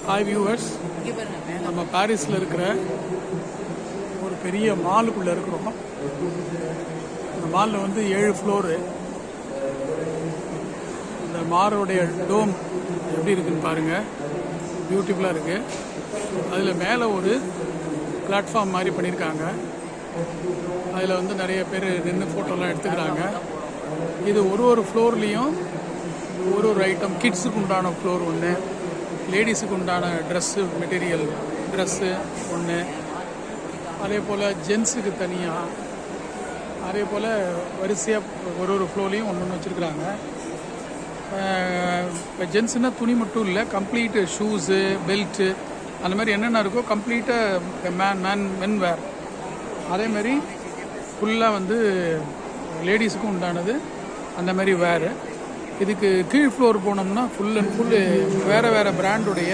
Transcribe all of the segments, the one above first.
Hi viewers, நம்ம பாரிஸில் இருக்கிற ஒரு பெரிய மாலுக்குள்ளே இருக்கிறோம். இந்த மாலில் வந்து 7 ஃப்ளோரு. இந்த மாலோடைய டோம் எப்படி இருக்குன்னு பாருங்கள், பியூட்டிஃபுல்லாக இருக்குது. அதில் மேலே ஒரு பிளாட்ஃபார்ம் மாதிரி பண்ணியிருக்காங்க. அதில் வந்து நிறைய பேர் நின்று ஃபோட்டோலாம் எடுத்துக்கிறாங்க. இது ஒரு ஃப்ளோர்லேயும் ஒரு ஐட்டம். கிட்ஸுக்கு உண்டான ஃப்ளோர் ஒன்று, லேடிஸுக்கு உண்டான ட்ரெஸ்ஸு மெட்டீரியல் ட்ரெஸ்ஸு ஒன்று, அதே போல் ஜென்ஸுக்கு தனியாக, அதே போல் வரிசையாக ஒரு ஃப்ளோர்லேயும் ஒன்று வச்சுருக்குறாங்க. இப்போ ஜென்ஸுனால் துணி மட்டும் இல்லை, கம்ப்ளீட்டு ஷூஸு, பெல்ட்டு, அந்த மாதிரி என்னென்ன இருக்கோ கம்ப்ளீட்டாக மென் வேர். அதேமாதிரி ஃபுல்லாக வந்து லேடிஸுக்கும் உண்டானது அந்த மாதிரி வேறு. இதுக்கு கீழ் ஃப்ளோர் போனோம்னா ஃபுல் அண்ட் ஃபுல்லு வேறு பிராண்டுடைய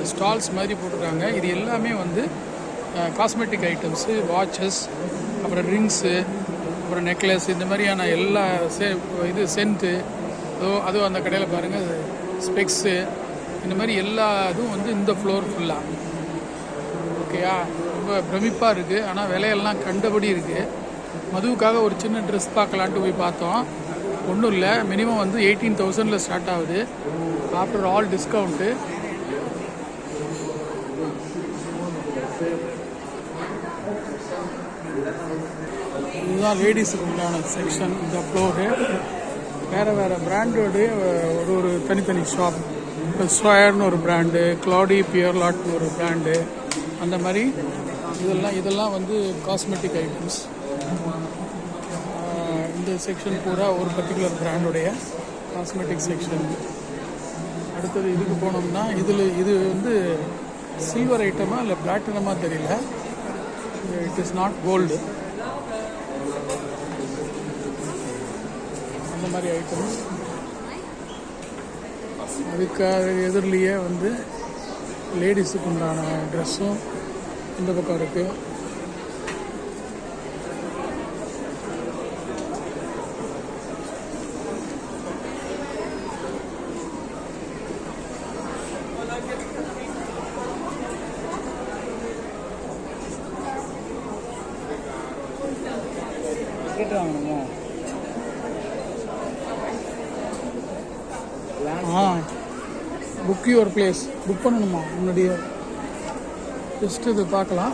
ஸ்டால்ஸ் மாதிரி போட்டிருக்காங்க. இது எல்லாமே வந்து காஸ்மெட்டிக் ஐட்டம்ஸு, வாட்சஸ், அப்புறம் ரிங்ஸு, அப்புறம் நெக்லஸ், இந்த மாதிரியான எல்லா இது சென்ட்டு, அதுவும் அந்த கடையில் பாருங்கள், ஸ்பெக்ஸு, இந்த மாதிரி எல்லா இதுவும் வந்து இந்த ஃப்ளோர் ஃபுல்லாக. ஓகேயா, ரொம்ப பிரமிப்பாக இருக்குது. ஆனால் விலையெல்லாம் கண்டபடி இருக்குது. மதுவுக்காக ஒரு சின்ன ட்ரெஸ் பார்க்கலான்ட்டு போய் பார்த்தோம். ஒன்றும் இல்லை, மினிமம் வந்து 18,000 ஸ்டார்ட் ஆகுது ஆஃப்டர் ஆல் டிஸ்கவுண்ட்டு. இதுதான் லேடிஸுக்கு உண்டான செக்ஷன். இந்த ஃப்ளோரு வேறு பிராண்டோடைய ஒரு தனித்தனி ஷாப். இப்போ ஸ்வயர்னு ஒரு பிராண்டு, கிளாடி பியர்லாட்னு ஒரு பிராண்டு, அந்த மாதிரி இதெல்லாம் வந்து காஸ்மெட்டிக் ஐட்டம்ஸ். இந்த செக்ஷன் பூரா ஒரு பர்டிகுலர் பிராண்டுடைய காஸ்மெட்டிக் செக்ஷன். அடுத்தது இதுக்கு போனோம்னா இது வந்து சில்வர் ஐட்டமாக இல்லை பிளாட்டினமாக தெரியல. It is not gold. அந்த மாதிரி ஐட்டம்ஸ். அதுக்காக எதிரிலேயே வந்து லேடிஸுக்கு உண்டான ட்ரெஸ்ஸும் இந்த பக்கம் இருக்குது. புக் யுவர் பிளேஸ் புக் பண்ணணுமா முன்னாடியே? ஜஸ்ட் இது பார்க்கலாம்.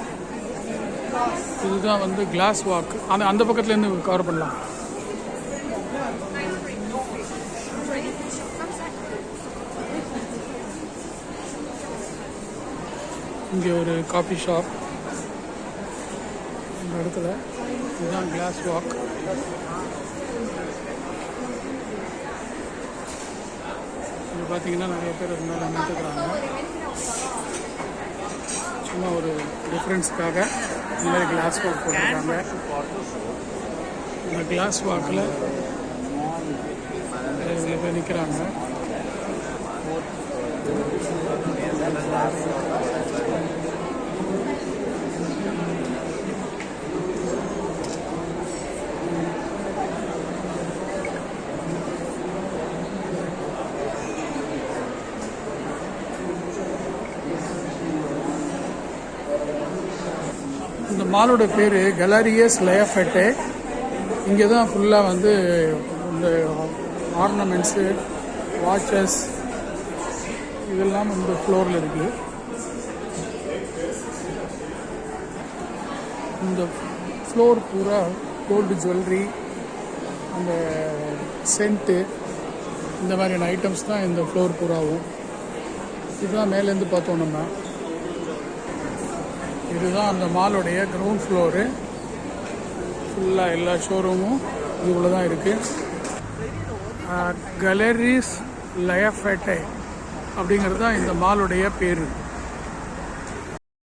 இதுதான் வந்து கிளாஸ் வாக். அந்த பக்கத்துலேருந்து கவர் பண்ணலாம். இங்கே ஒரு காஃபி ஷாப் இந்த இடத்துல. இதுதான் கிளாஸ் வாக். இங்கே பார்த்தீங்கன்னா நிறைய பேர் இருந்தாலும் நின்றுக்கிறாங்க. சும்மா ஒரு டிஃப்ரென்ஸுக்காக இந்த மாதிரி கிளாஸ் வாக் போட்டிருக்காங்க. இந்த கிளாஸ் வாக்கில் சில பேர் நிற்கிறாங்க. இந்த மாலோட பேர் கேலரியஸ் லயஃபெட்டே. இங்கே தான் ஃபுல்லாக வந்து இந்த ஆர்னமெண்ட்ஸு, வாட்சஸ் இதெல்லாம் இந்த ஃப்ளோரில் இருக்குது. இந்த ஃப்ளோர் பூரா கோல்டு ஜுவல்லரி, அந்த சென்ட்டு, இந்த மாதிரியான ஐட்டம்ஸ் தான் இந்த ஃப்ளோர் பூராவும். இதுதான் மேலேருந்து பார்த்தோம் நம்ம. இதுதான் அந்த மாலோடைய கிரவுண்ட் ஃப்ளோரு. ஃபுல்லாக எல்லா ஷோரூமும் இதுக்குள்ளே தான் இருக்குது. கேலரிஸ் லயஃபெட்டே அப்படிங்கிறது தான் இந்த மாலோடைய பேர்.